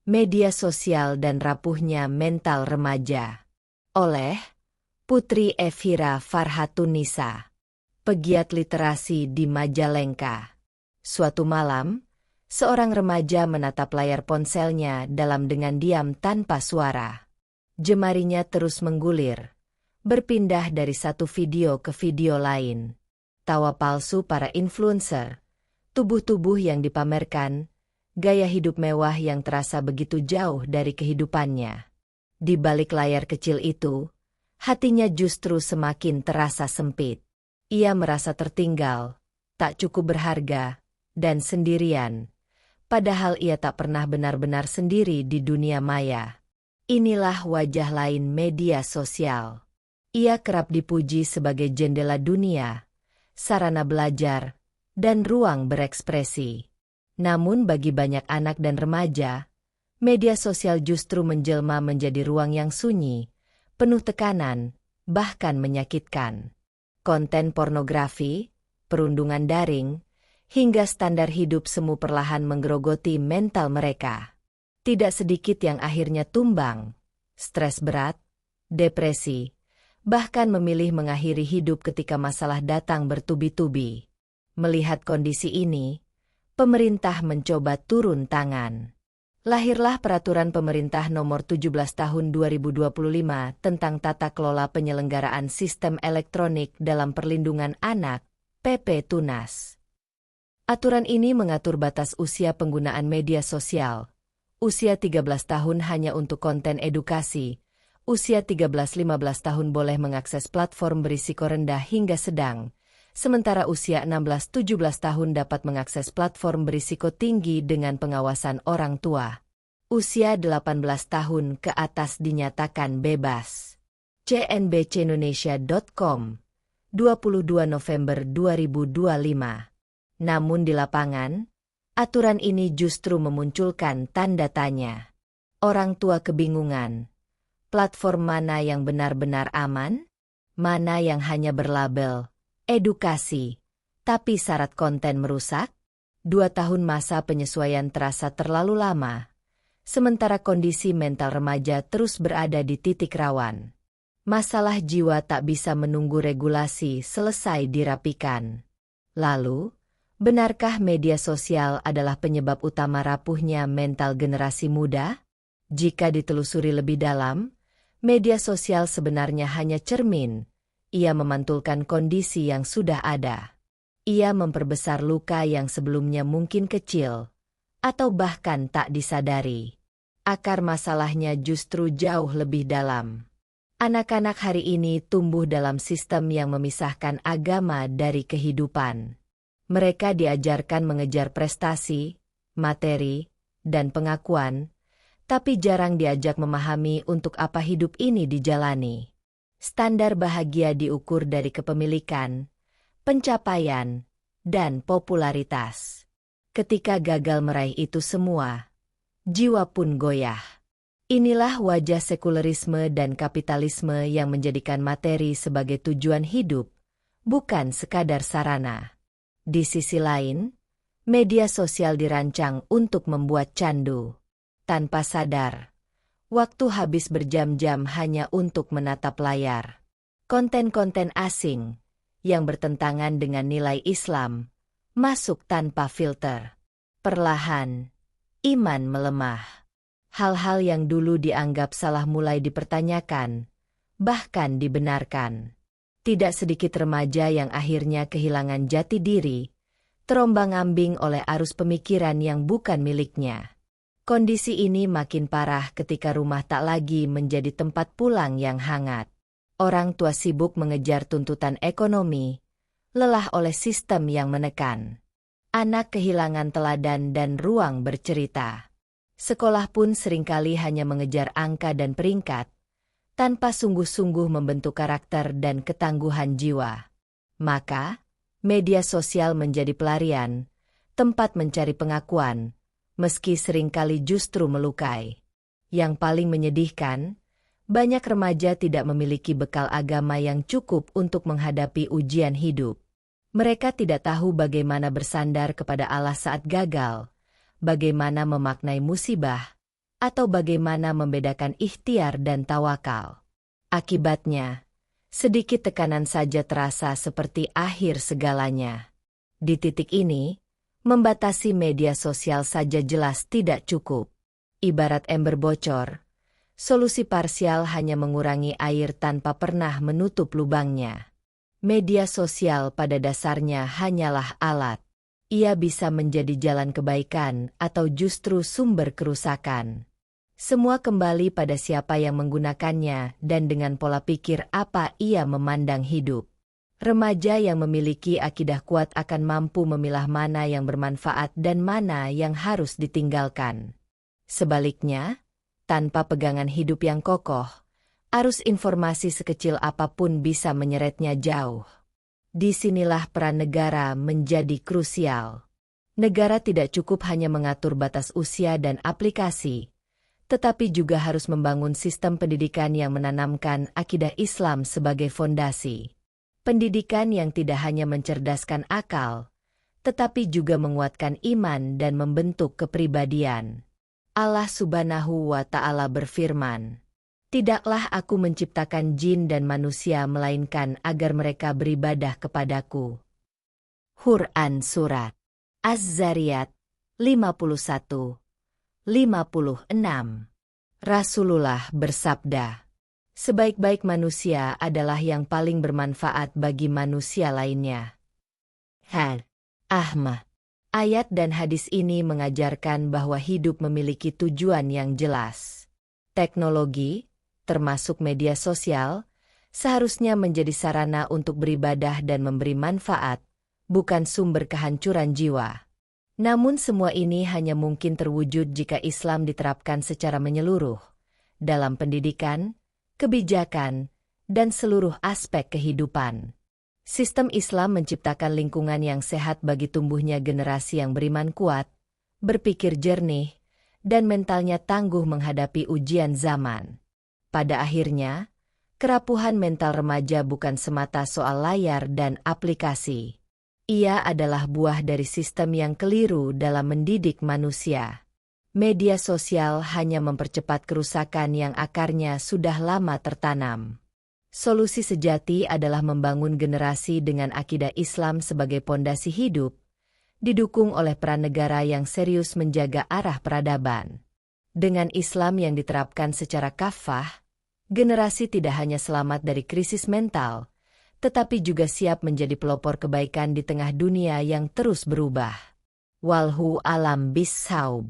Media Sosial dan Rapuhnya Mental Remaja. Oleh Putri Evira Farhatunisa, pegiat literasi di Majalengka. Suatu malam, seorang remaja menatap layar ponselnya dengan diam tanpa suara. Jemarinya terus menggulir, berpindah dari satu video ke video lain. Tawa palsu para influencer, tubuh-tubuh yang dipamerkan, gaya hidup mewah yang terasa begitu jauh dari kehidupannya. Di balik layar kecil itu, hatinya justru semakin terasa sempit. Ia merasa tertinggal, tak cukup berharga, dan sendirian. Padahal ia tak pernah benar-benar sendiri di dunia maya. Inilah wajah lain media sosial. Ia kerap dipuji sebagai jendela dunia, sarana belajar, dan ruang berekspresi. Namun bagi banyak anak dan remaja, media sosial justru menjelma menjadi ruang yang sunyi, penuh tekanan, bahkan menyakitkan. Konten pornografi, perundungan daring, hingga standar hidup semu perlahan menggerogoti mental mereka. Tidak sedikit yang akhirnya tumbang, stres berat, depresi, bahkan memilih mengakhiri hidup ketika masalah datang bertubi-tubi. Melihat kondisi ini, pemerintah mencoba turun tangan. Lahirlah Peraturan Pemerintah Nomor 17 Tahun 2025 tentang Tata Kelola Penyelenggaraan Sistem Elektronik dalam Perlindungan Anak, PP Tunas. Aturan ini mengatur batas usia penggunaan media sosial. Usia 13 tahun hanya untuk konten edukasi. Usia 13-15 tahun boleh mengakses platform berisiko rendah hingga sedang. Sementara usia 16-17 tahun dapat mengakses platform berisiko tinggi dengan pengawasan orang tua. Usia 18 tahun ke atas dinyatakan bebas. cnbcindonesia.com, 22 November 2025. Namun di lapangan, aturan ini justru memunculkan tanda tanya. Orang tua kebingungan. Platform mana yang benar-benar aman? Mana yang hanya berlabel edukasi, tapi syarat konten merusak? 2 tahun masa penyesuaian terasa terlalu lama, sementara kondisi mental remaja terus berada di titik rawan. Masalah jiwa tak bisa menunggu regulasi selesai dirapikan. Lalu, benarkah media sosial adalah penyebab utama rapuhnya mental generasi muda? Jika ditelusuri lebih dalam, media sosial sebenarnya hanya cermin. Ia memantulkan kondisi yang sudah ada. Ia memperbesar luka yang sebelumnya mungkin kecil, atau bahkan tak disadari. Akar masalahnya justru jauh lebih dalam. Anak-anak hari ini tumbuh dalam sistem yang memisahkan agama dari kehidupan. Mereka diajarkan mengejar prestasi, materi, dan pengakuan, tapi jarang diajak memahami untuk apa hidup ini dijalani. Standar bahagia diukur dari kepemilikan, pencapaian, dan popularitas. Ketika gagal meraih itu semua, jiwa pun goyah. Inilah wajah sekulerisme dan kapitalisme yang menjadikan materi sebagai tujuan hidup, bukan sekadar sarana. Di sisi lain, media sosial dirancang untuk membuat candu. Tanpa sadar, waktu habis berjam-jam hanya untuk menatap layar. Konten-konten asing yang bertentangan dengan nilai Islam masuk tanpa filter. Perlahan, iman melemah. Hal-hal yang dulu dianggap salah mulai dipertanyakan, bahkan dibenarkan. Tidak sedikit remaja yang akhirnya kehilangan jati diri, terombang-ambing oleh arus pemikiran yang bukan miliknya. Kondisi ini makin parah ketika rumah tak lagi menjadi tempat pulang yang hangat. Orang tua sibuk mengejar tuntutan ekonomi, lelah oleh sistem yang menekan. Anak kehilangan teladan dan ruang bercerita. Sekolah pun seringkali hanya mengejar angka dan peringkat, tanpa sungguh-sungguh membentuk karakter dan ketangguhan jiwa. Maka, media sosial menjadi pelarian, tempat mencari pengakuan, meski seringkali justru melukai. Yang paling menyedihkan, banyak remaja tidak memiliki bekal agama yang cukup untuk menghadapi ujian hidup. Mereka tidak tahu bagaimana bersandar kepada Allah saat gagal, bagaimana memaknai musibah, Atau bagaimana membedakan ikhtiar dan tawakal? Akibatnya, sedikit tekanan saja terasa seperti akhir segalanya. Di titik ini, membatasi media sosial saja jelas tidak cukup. Ibarat ember bocor, solusi parsial hanya mengurangi air tanpa pernah menutup lubangnya. Media sosial pada dasarnya hanyalah alat. Ia bisa menjadi jalan kebaikan atau justru sumber kerusakan. Semua kembali pada siapa yang menggunakannya dan dengan pola pikir apa ia memandang hidup. Remaja yang memiliki akidah kuat akan mampu memilah mana yang bermanfaat dan mana yang harus ditinggalkan. Sebaliknya, tanpa pegangan hidup yang kokoh, arus informasi sekecil apapun bisa menyeretnya jauh. Disinilah peran negara menjadi krusial. Negara tidak cukup hanya mengatur batas usia dan aplikasi, tetapi juga harus membangun sistem pendidikan yang menanamkan akidah Islam sebagai fondasi. Pendidikan yang tidak hanya mencerdaskan akal, tetapi juga menguatkan iman dan membentuk kepribadian. Allah Subhanahu wa Ta'ala berfirman, "Tidaklah aku menciptakan jin dan manusia melainkan agar mereka beribadah kepadaku." Quran Surat Az-Zariyat 51-56. Rasulullah bersabda, "Sebaik-baik manusia adalah yang paling bermanfaat bagi manusia lainnya." Ahmad. Ayat dan hadis ini mengajarkan bahwa hidup memiliki tujuan yang jelas. Teknologi, termasuk media sosial, seharusnya menjadi sarana untuk beribadah dan memberi manfaat, bukan sumber kehancuran jiwa. Namun semua ini hanya mungkin terwujud jika Islam diterapkan secara menyeluruh, dalam pendidikan, kebijakan, dan seluruh aspek kehidupan. Sistem Islam menciptakan lingkungan yang sehat bagi tumbuhnya generasi yang beriman kuat, berpikir jernih, dan mentalnya tangguh menghadapi ujian zaman. Pada akhirnya, kerapuhan mental remaja bukan semata soal layar dan aplikasi. Ia adalah buah dari sistem yang keliru dalam mendidik manusia. Media sosial hanya mempercepat kerusakan yang akarnya sudah lama tertanam. Solusi sejati adalah membangun generasi dengan akidah Islam sebagai pondasi hidup, didukung oleh peran negara yang serius menjaga arah peradaban. Dengan Islam yang diterapkan secara kafah, generasi tidak hanya selamat dari krisis mental, tetapi juga siap menjadi pelopor kebaikan di tengah dunia yang terus berubah. Walhu alam bis-saub.